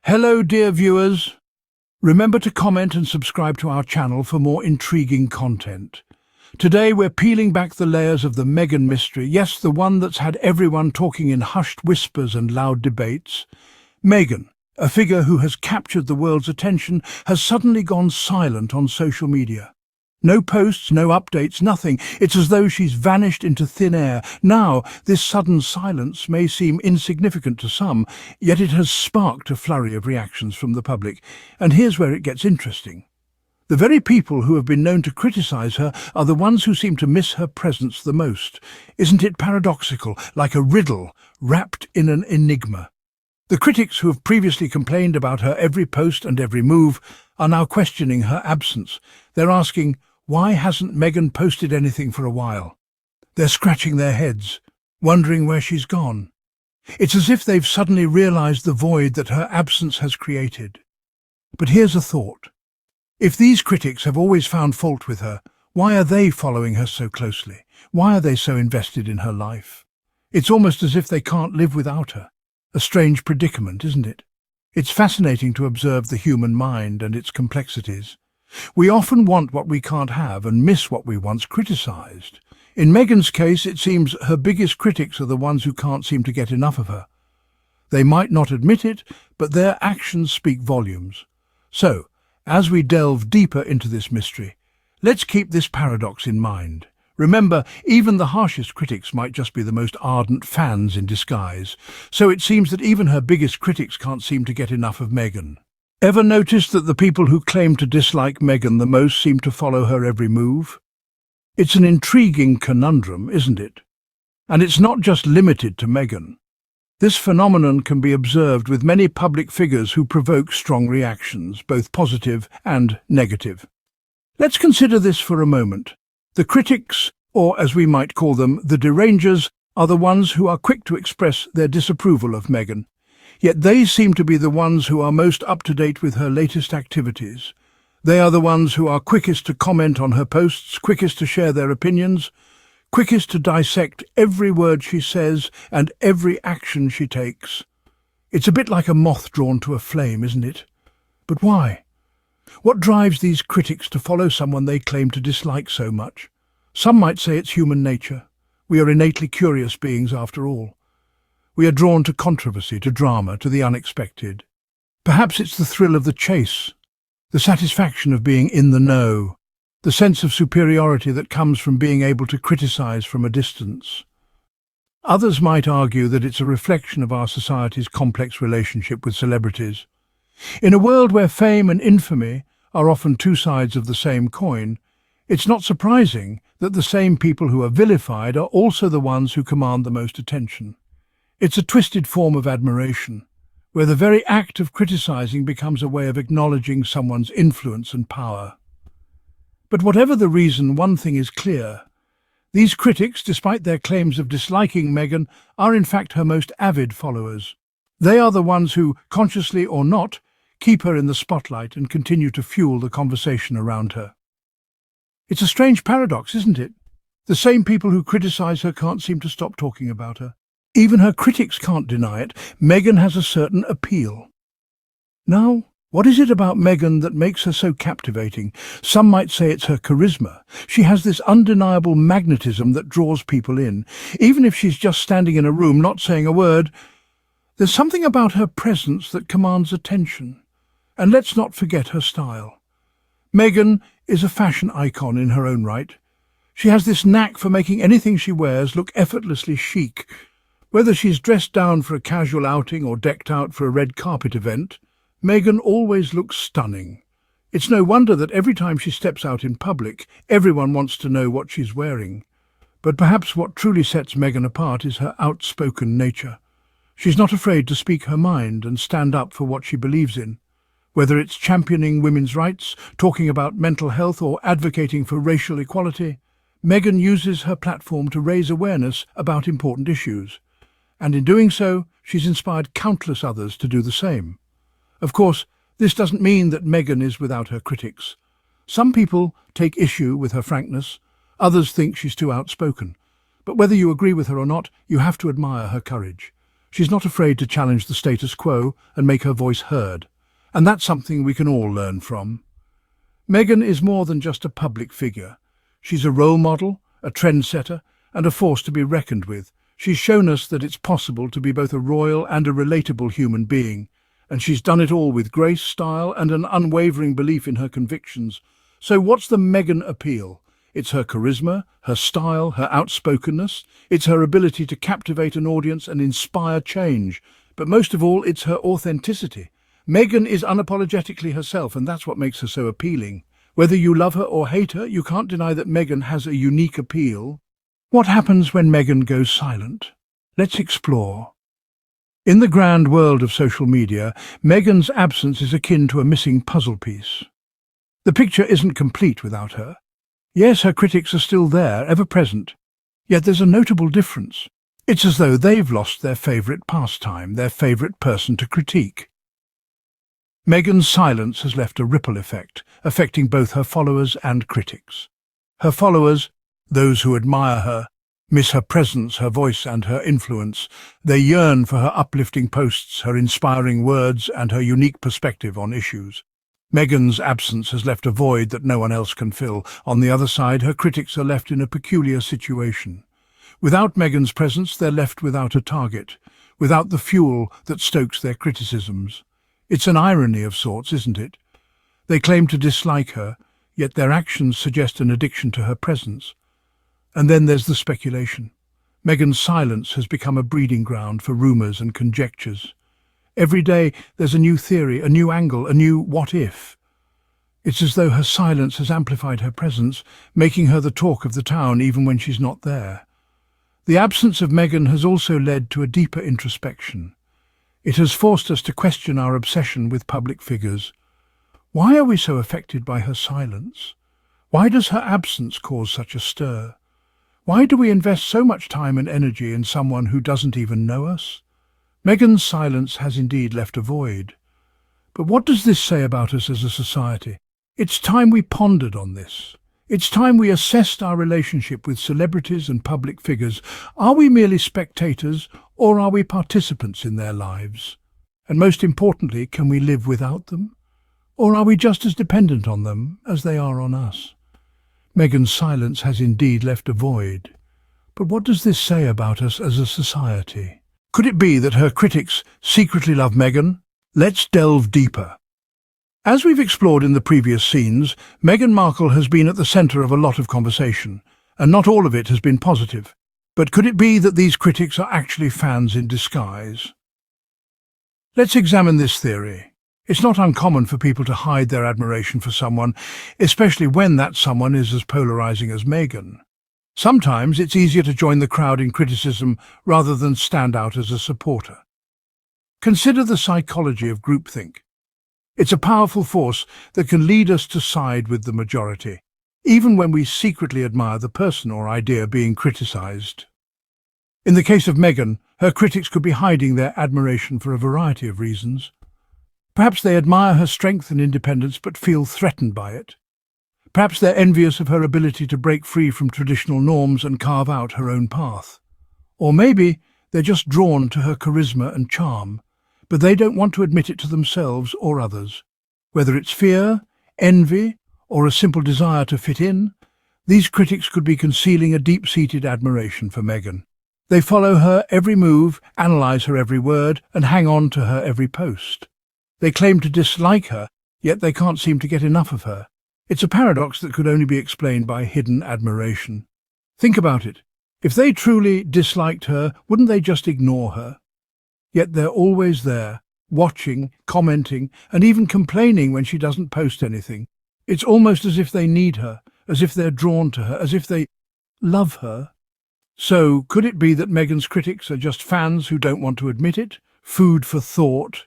Hello, dear viewers. Remember to comment and subscribe to our channel for more intriguing content. Today we're peeling back the layers of the Meghan mystery. Yes, the one that's had everyone talking in hushed whispers and loud debates. Meghan, a figure who has captured the world's attention, has suddenly gone silent on social media. No posts, no updates, nothing. It's as though she's vanished into thin air. Now, this sudden silence may seem insignificant to some, yet it has sparked a flurry of reactions from the public. And here's where it gets interesting. The very people who have been known to criticise her are the ones who seem to miss her presence the most. Isn't it paradoxical, like a riddle wrapped in an enigma? The critics who have previously complained about her every post and every move are now questioning her absence. They're asking, why hasn't Meghan posted anything for a while? They're scratching their heads, wondering where she's gone. It's as if they've suddenly realised the void that her absence has created. But here's a thought. If these critics have always found fault with her, why are they following her so closely? Why are they so invested in her life? It's almost as if they can't live without her. A strange predicament, isn't it? It's fascinating to observe the human mind and its complexities. We often want what we can't have and miss what we once criticised. In Meghan's case, it seems her biggest critics are the ones who can't seem to get enough of her. They might not admit it, but their actions speak volumes. So, as we delve deeper into this mystery, let's keep this paradox in mind. Remember, even the harshest critics might just be the most ardent fans in disguise, so it seems that even her biggest critics can't seem to get enough of Meghan. Ever noticed that the people who claim to dislike Meghan the most seem to follow her every move? It's an intriguing conundrum, isn't it? And it's not just limited to Meghan. This phenomenon can be observed with many public figures who provoke strong reactions, both positive and negative. Let's consider this for a moment. The critics, or as we might call them, the Derangers, are the ones who are quick to express their disapproval of Meghan. Yet they seem to be the ones who are most up-to-date with her latest activities. They are the ones who are quickest to comment on her posts, quickest to share their opinions, quickest to dissect every word she says and every action she takes. It's a bit like a moth drawn to a flame, isn't it? But why? What drives these critics to follow someone they claim to dislike so much? Some might say it's human nature. We are innately curious beings after all. We are drawn to controversy, to drama, to the unexpected. Perhaps it's the thrill of the chase, the satisfaction of being in the know, the sense of superiority that comes from being able to criticize from a distance. Others might argue that it's a reflection of our society's complex relationship with celebrities. In a world where fame and infamy are often two sides of the same coin, it's not surprising that the same people who are vilified are also the ones who command the most attention. It's a twisted form of admiration, where the very act of criticizing becomes a way of acknowledging someone's influence and power. But whatever the reason, one thing is clear. These critics, despite their claims of disliking Meghan, are in fact her most avid followers. They are the ones who, consciously or not, keep her in the spotlight and continue to fuel the conversation around her. It's a strange paradox, isn't it? The same people who criticize her can't seem to stop talking about her. Even her critics can't deny it. Meghan has a certain appeal. Now, what is it about Meghan that makes her so captivating? Some might say it's her charisma. She has this undeniable magnetism that draws people in. Even if she's just standing in a room, not saying a word, there's something about her presence that commands attention. And let's not forget her style. Meghan is a fashion icon in her own right. She has this knack for making anything she wears look effortlessly chic. Whether she's dressed down for a casual outing or decked out for a red carpet event, Meghan always looks stunning. It's no wonder that every time she steps out in public, everyone wants to know what she's wearing. But perhaps what truly sets Meghan apart is her outspoken nature. She's not afraid to speak her mind and stand up for what she believes in. Whether it's championing women's rights, talking about mental health, or advocating for racial equality, Meghan uses her platform to raise awareness about important issues. And in doing so, she's inspired countless others to do the same. Of course, this doesn't mean that Meghan is without her critics. Some people take issue with her frankness, others think she's too outspoken. But whether you agree with her or not, you have to admire her courage. She's not afraid to challenge the status quo and make her voice heard. And that's something we can all learn from. Meghan is more than just a public figure. She's a role model, a trendsetter, and a force to be reckoned with. She's shown us that it's possible to be both a royal and a relatable human being, and she's done it all with grace, style, and an unwavering belief in her convictions. So what's the Meghan appeal? It's her charisma, her style, her outspokenness. It's her ability to captivate an audience and inspire change. But most of all, it's her authenticity. Meghan is unapologetically herself, and that's what makes her so appealing. Whether you love her or hate her, you can't deny that Meghan has a unique appeal. What happens when Meghan goes silent? Let's explore. In the grand world of social media, Meghan's absence is akin to a missing puzzle piece. The picture isn't complete without her. Yes, her critics are still there, ever present. Yet there's a notable difference. It's as though they've lost their favourite pastime, their favourite person to critique. Meghan's silence has left a ripple effect, affecting both her followers and critics. Her followers, those who admire her, miss her presence, her voice and her influence. They yearn for her uplifting posts, her inspiring words and her unique perspective on issues. Meghan's absence has left a void that no one else can fill. On the other side, her critics are left in a peculiar situation. Without Meghan's presence, they're left without a target, without the fuel that stokes their criticisms. It's an irony of sorts, isn't it? They claim to dislike her, yet their actions suggest an addiction to her presence. And then there's the speculation. Meghan's silence has become a breeding ground for rumours and conjectures. Every day there's a new theory, a new angle, a new what if. It's as though her silence has amplified her presence, making her the talk of the town even when she's not there. The absence of Meghan has also led to a deeper introspection. It has forced us to question our obsession with public figures. Why are we so affected by her silence? Why does her absence cause such a stir? Why do we invest so much time and energy in someone who doesn't even know us? Meghan's silence has indeed left a void. But what does this say about us as a society? It's time we pondered on this. It's time we assessed our relationship with celebrities and public figures. Are we merely spectators, or are we participants in their lives? And most importantly, can we live without them? Or are we just as dependent on them as they are on us? Meghan's silence has indeed left a void. But what does this say about us as a society? Could it be that her critics secretly love Meghan? Let's delve deeper. As we've explored in the previous scenes, Meghan Markle has been at the centre of a lot of conversation, and not all of it has been positive. But could it be that these critics are actually fans in disguise? Let's examine this theory. It's not uncommon for people to hide their admiration for someone, especially when that someone is as polarising as Meghan. Sometimes it's easier to join the crowd in criticism rather than stand out as a supporter. Consider the psychology of groupthink. It's a powerful force that can lead us to side with the majority, even when we secretly admire the person or idea being criticised. In the case of Meghan, her critics could be hiding their admiration for a variety of reasons. Perhaps they admire her strength and independence but feel threatened by it. Perhaps they're envious of her ability to break free from traditional norms and carve out her own path. Or maybe they're just drawn to her charisma and charm, but they don't want to admit it to themselves or others. Whether it's fear, envy, or a simple desire to fit in, these critics could be concealing a deep-seated admiration for Meghan. They follow her every move, analyse her every word, and hang on to her every post. They claim to dislike her, yet they can't seem to get enough of her. It's a paradox that could only be explained by hidden admiration. Think about it. If they truly disliked her, wouldn't they just ignore her? Yet they're always there, watching, commenting, and even complaining when she doesn't post anything. It's almost as if they need her, as if they're drawn to her, as if they love her. So, could it be that Meghan's critics are just fans who don't want to admit it? Food for thought.